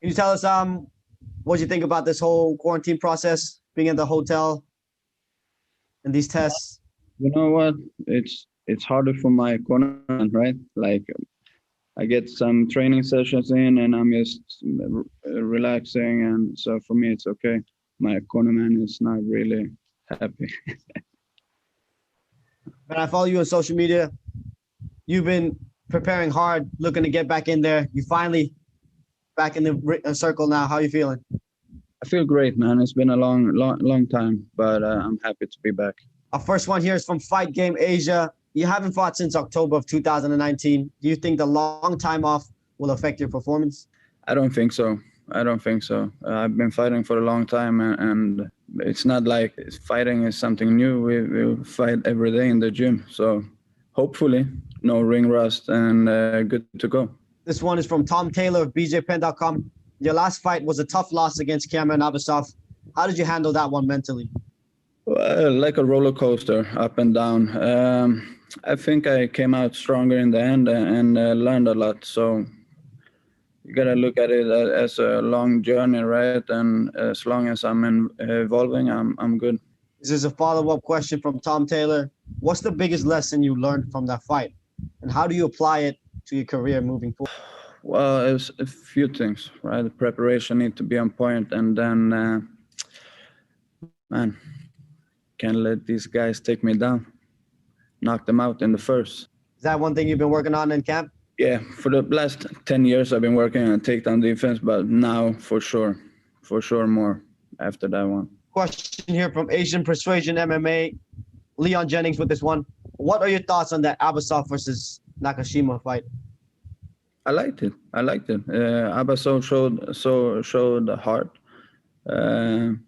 Can you tell us what you think about this whole quarantine process, being in the hotel and these tests? You know what? It's harder for my corner, right? Like I get some training sessions in, and I'm just relaxing, and so for me it's okay. My cornerman is not really happy. But I follow you on social media. You've been preparing hard, looking to get back in there. You finally back in the circle now. How are you feeling? I feel great, man. It's been a long time, but I'm happy to be back. Our first one here is from Fight Game Asia. You haven't fought since October of 2019. Do you think the long time off will affect your performance? I don't think so. I've been fighting for a long time, and it's not like fighting is something new. We fight every day in the gym. So hopefully no ring rust and good to go. This one is from Tom Taylor of BJPen.com. Your last fight was a tough loss against Cameron Abusabha. How did you handle that one mentally? Well, like a roller coaster, up and down. I think I came out stronger in the end and learned a lot. So you gotta look at it as a long journey, right? And as long as I'm evolving, I'm good. This is a follow-up question from Tom Taylor. What's the biggest lesson you learned from that fight? And how do you apply it to your career moving forward? Well, it's a few things, right? The preparation need to be on point, and then, man, can't let these guys take me down. Knock them out in the first. Is that one thing you've been working on in camp? Yeah, for the last 10 years, I've been working on takedown defense, but now for sure more after that one. Question here from Asian Persuasion MMA, Leon Jennings with this one. What are your thoughts on that Abusabha versus Nakashima fight? I liked it. Abusabha showed the heart.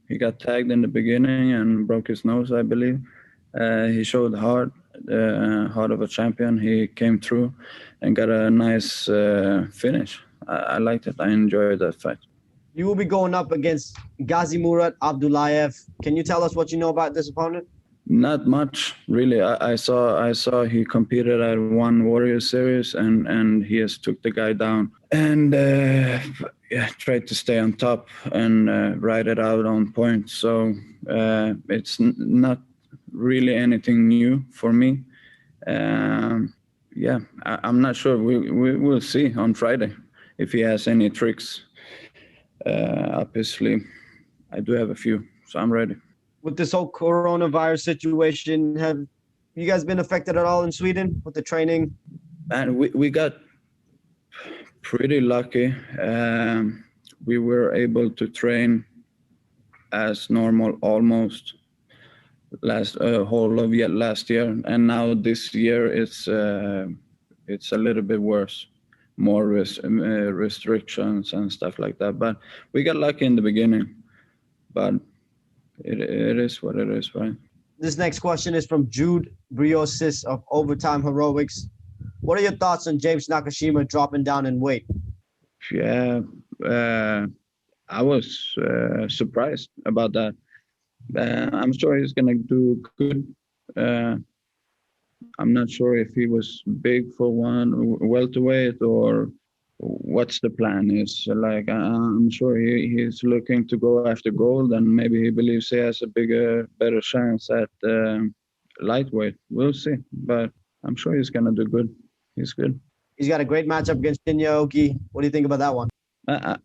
He got tagged in the beginning and broke his nose, I believe. He showed heart of a champion. He came through and got a nice finish. I liked it. I enjoyed that fight. You will be going up against Gadzhimurad Abdulaev. Can you tell us what you know about this opponent? Not much, really. I saw he competed at one Warrior Series and he just took the guy down and tried to stay on top and ride it out on point. So it's not really anything new for me. I'm not sure. We will see on Friday if he has any tricks up his sleeve. I do have a few, so I'm ready. With this whole coronavirus situation, have you guys been affected at all in Sweden with the training? And we got pretty lucky. We were able to train as normal almost whole of last year, and now this year it's a little bit worse, more restrictions and stuff like that. But we got lucky in the beginning, but it is what it is, right? This next question is from Jude Briosis of Overtime Heroics. What are your thoughts on James Nakashima dropping down in weight? Yeah, I was surprised about that. I'm sure he's gonna do good. I'm not sure if he was big for one welterweight or what's the plan is. Like I'm sure he's looking to go after gold, and maybe he believes he has a better chance at lightweight. We'll see, but I'm sure he's gonna do good. He's good. He's got a great matchup against Okey. What do you think about that one?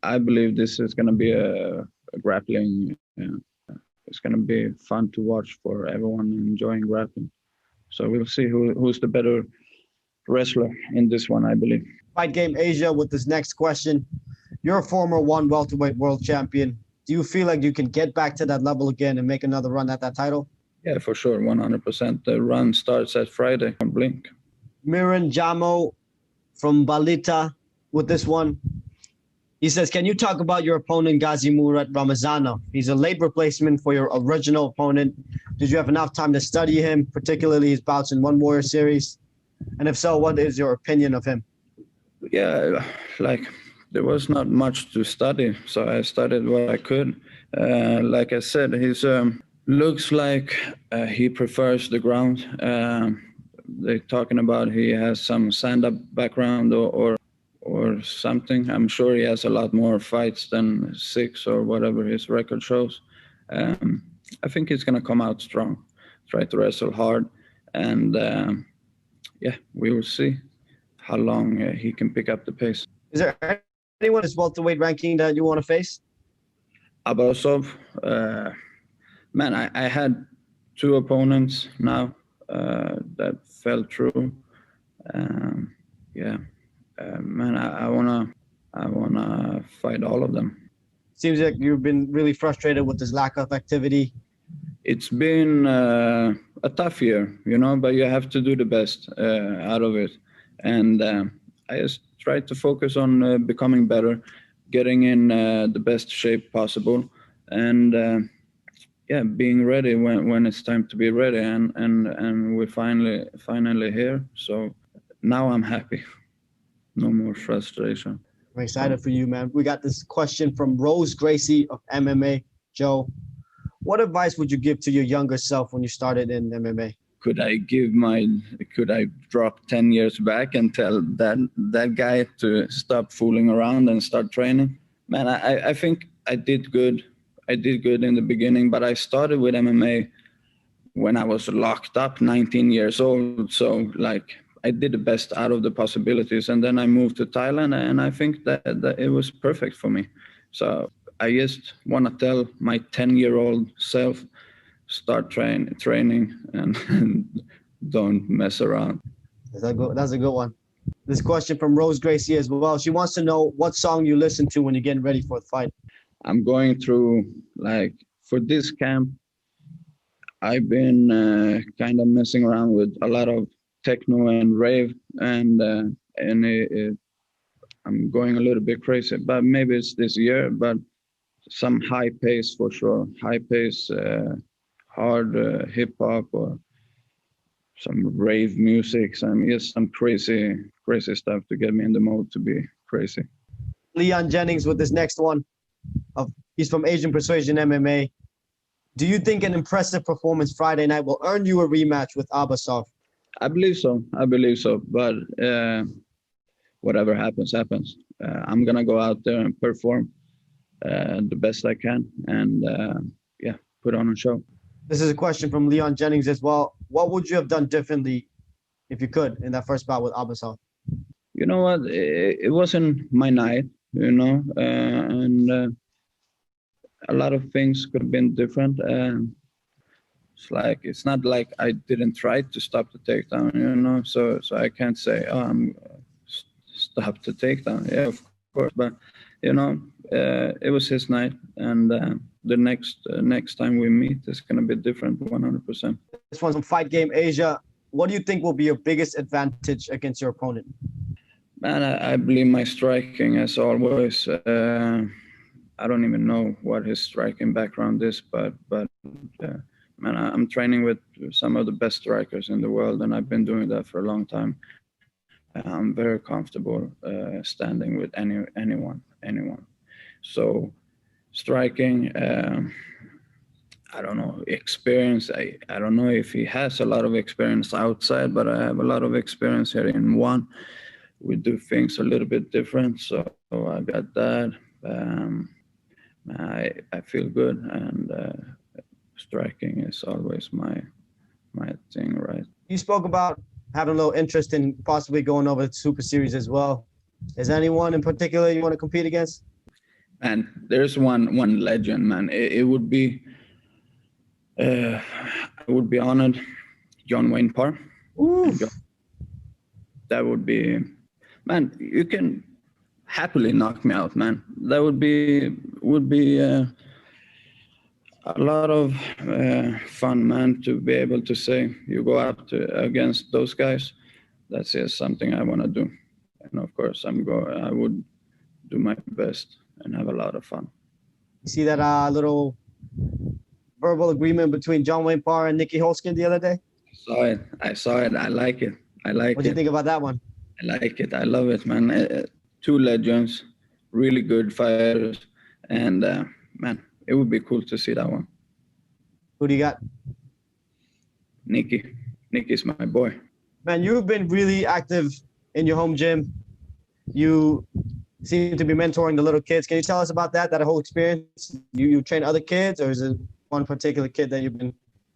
I believe this is gonna be a grappling. It's gonna be fun to watch for everyone enjoying grappling. So we'll see who's the better wrestler in this one, I believe. Fight Game Asia with this next question. You're a former one welterweight world champion. Do you feel like you can get back to that level again and make another run at that title? Yeah, for sure, 100%. The run starts at Friday on Blink. Miran Jamo from Balita with this one. He says, can you talk about your opponent, Gadzhimurad Ramazano? He's a late replacement for your original opponent. Did you have enough time to study him, particularly his bouts in One Warrior Series? And if so, what is your opinion of him? Yeah, like there was not much to study, so I studied what I could. Like I said, he's looks like he prefers the ground. They're talking about he has some stand-up background or or something. I'm sure he has a lot more fights than 6 or whatever his record shows. I think he's going to come out strong, try to wrestle hard, and yeah, we will see how long he can pick up the pace. Is there anyone in this welterweight ranking that you want to face? Abusabha, man, I had 2 opponents now that fell through. Yeah, man, I wanna fight all of them. Seems like you've been really frustrated with this lack of activity. It's been a tough year, you know, but you have to do the best out of it. And I just try to focus on becoming better, getting in the best shape possible, and yeah, being ready when it's time to be ready. And we're finally here. So now I'm happy. No more frustration. I'm excited for you, man. We got this question from Gracie of MMA. Joe, what advice would you give to your younger self when you started in MMA? Could I drop 10 years back and tell that guy to stop fooling around and start training? Man, I think I did good. I did good in the beginning, but I started with MMA when I was locked up, 19 years old. So like, I did the best out of the possibilities, and then I moved to Thailand, and I think that it was perfect for me. So I just want to tell my 10-year-old self, start training and don't mess around. That's a good one. This question from Gracie as well. She wants to know what song you listen to when you're getting ready for the fight. I'm going through, like, for this camp, I've been kind of messing around with a lot of techno and rave, and I'm going a little bit crazy, but maybe it's this year, but some high pace for sure, high pace, hard hip hop or some rave music, some crazy stuff to get me in the mode to be crazy. Leon Jennings with this next one. He's from Asian Persuasion MMA. Do you think an impressive performance Friday night will earn you a rematch with Abusabha? I believe so. But whatever happens. I'm going to go out there and perform the best I can and, yeah, put on a show. This is a question from Leon Jennings as well. What would you have done differently if you could in that first bout with Abusabha? You know what? It wasn't my night, you know, and a lot of things could have been different. It's not like I didn't try to stop the takedown, you know. So I can't say, oh, I'm stop the takedown. Yeah, of course, but you know, it was his night, and the next time we meet is gonna be different, 100%. This one's from Fight Game Asia. What do you think will be your biggest advantage against your opponent? Man, I believe my striking, as always. I don't even know what his striking background is, but man, I'm training with some of the best strikers in the world, and I've been doing that for a long time. I'm very comfortable standing with anyone. So striking, I don't know, experience. I don't know if he has a lot of experience outside, but I have a lot of experience here in one. We do things a little bit different, so I got that. I feel good, and striking is always my thing, right? You spoke about having a little interest in possibly going over to Super Series as well. Is there anyone in particular you want to compete against? And there's one legend, man. It would be, I would be honored, John Wayne Parr. That would be, man. You can happily knock me out, man. That would be a lot of fun, man, to be able to say you go up against those guys. That's just something I want to do, and of course I would do my best and have a lot of fun. You see that little verbal agreement between John Wayne Parr and Nikki Holostein the other day? I saw it. I like it. What do you think about that one? I like it. I love it, man. Two legends, really good fighters, and man, it would be cool to see that one. Who do you got? Nikki. Nikki's my boy. Man, you've been really active in your home gym. You seem to be mentoring the little kids. Can you tell us about that whole experience? You train other kids, or is it one particular kid that you've been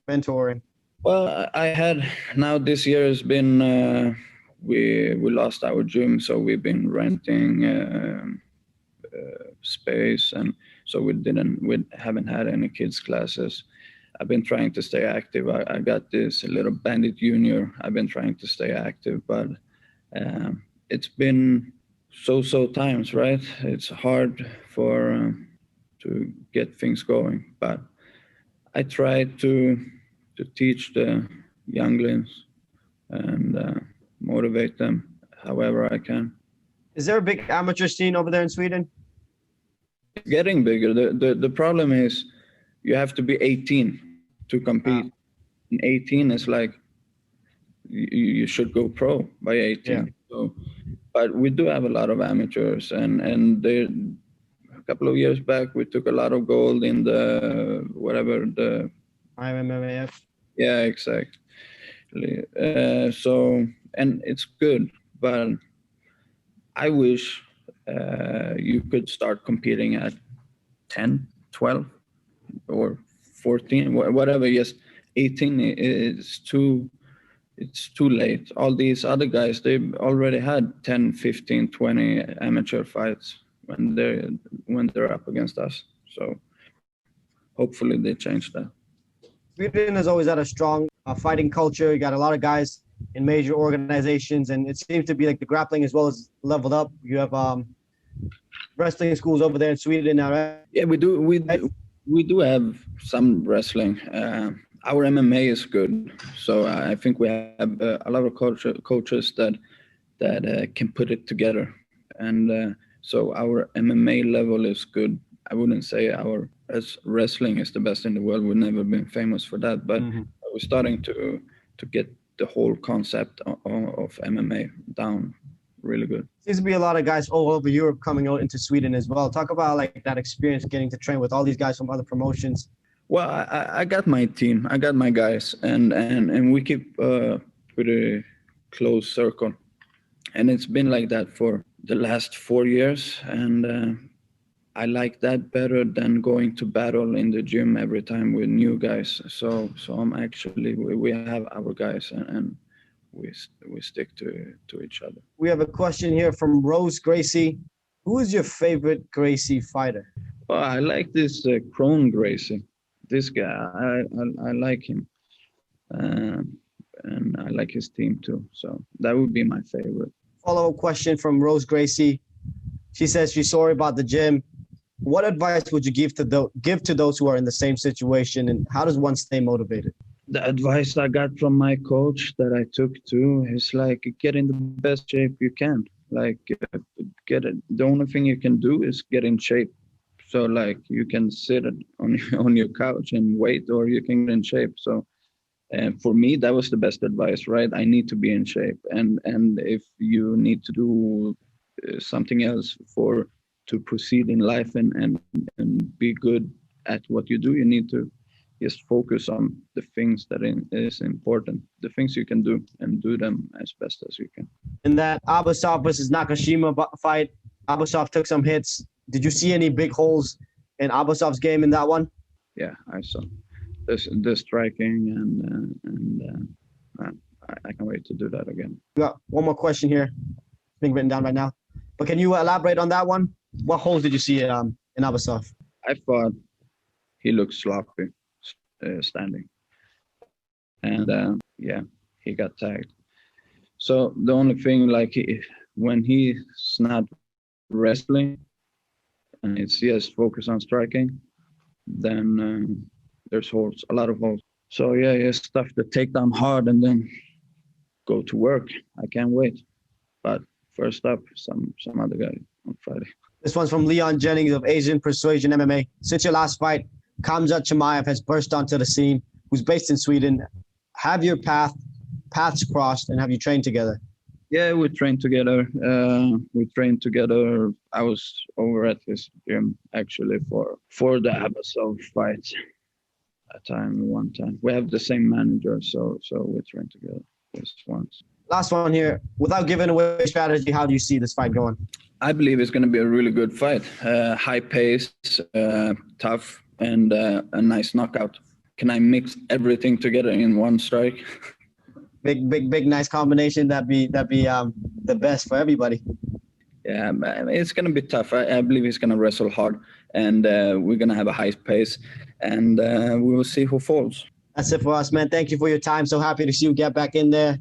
mentoring? Well, I had now this year has been we lost our gym, so we've been renting space, and so we haven't had any kids classes. I've been trying to stay active. I got this little bandit junior. I've been trying to stay active, but it's been so times, right? It's hard to get things going, but I try to teach the younglings and motivate them however I can. Is there a big amateur scene over there in Sweden? It's getting bigger. The problem is you have to be 18 to compete. Wow. And 18 is like you should go pro by 18. Yeah. So, but we do have a lot of amateurs, and a couple of years back we took a lot of gold in the IMMAF. Yeah, exactly. So, and it's good, but I wish you could start competing at 10, 12, or 14, whatever. Yes, 18 is it's too late. All these other guys, they've already had 10, 15, 20 amateur fights when they're up against us. So hopefully they change that. Sweden has always had a strong fighting culture. You got a lot of guys in major organizations, and it seems to be like the grappling as well as leveled up. You have wrestling schools over there in Sweden now, right? Yeah, we do. We do have some wrestling. Our MMA is good, so I think we have a lot of coaches that can put it together, and so our MMA level is good. I wouldn't say our wrestling is the best in the world. We've never been famous for that, but we're starting to get the whole concept of MMA down really good. Seems to be a lot of guys all over Europe coming out into Sweden as well. Talk about like that experience getting to train with all these guys from other promotions. Well, I got my team. I got my guys, and we keep a pretty close circle. And it's been like that for the last 4 years. And I like that better than going to battle in the gym every time with new guys. So I'm actually, we have our guys, and we stick to each other. We have a question here from Rose Gracie. Who is your favorite Gracie fighter? Well, I like this Crone Gracie. This guy, I like him, and I like his team too. So that would be my favorite. Follow-up question from Rose Gracie. She says she's sorry about the gym. What advice would you give to those who are in the same situation, and how does one stay motivated? The advice I got from my coach that I took too is like, get in the best shape you can. Like get it. The only thing you can do is get in shape. So like you can sit on your couch and wait, or you can get in shape. So for me, that was the best advice, right? I need to be in shape. And if you need to do something else to proceed in life and be good at what you do, you need to just focus on the things that is important, the things you can do, and do them as best as you can. In that Abusabha versus Nakashima fight, Abusabha took some hits. Did you see any big holes in Abusab's game in that one? Yeah, I saw the striking, and I can't wait to do that again. We got one more question here, being written down right now. But can you elaborate on that one? What holes did you see in Abusabha? I thought he looked sloppy standing, and yeah, he got tagged. So the only thing, like when he's not wrestling and it's just focus on striking, then there's holes, a lot of holes. So yeah, just stuff the takedown hard and then go to work. I can't wait. But first up, some other guy on Friday. This one's from Leon Jennings of Asian Persuasion MMA. Since your last fight, Khamzat Chimaev has burst onto the scene, who's based in Sweden. Have your paths crossed, and have you trained together? Yeah, we trained together. I was over at his gym actually for the Abusabha fight. One time. We have the same manager, so we trained together just once. Last one here. Without giving away strategy, how do you see this fight going? I believe it's going to be a really good fight. High pace, tough, and a nice knockout. Can I mix everything together in one strike? Big, nice combination. That'd be the best for everybody. Yeah, it's going to be tough. I believe he's going to wrestle hard, and we're going to have a high pace, and we will see who falls. That's it for us, man. Thank you for your time. So happy to see you get back in there.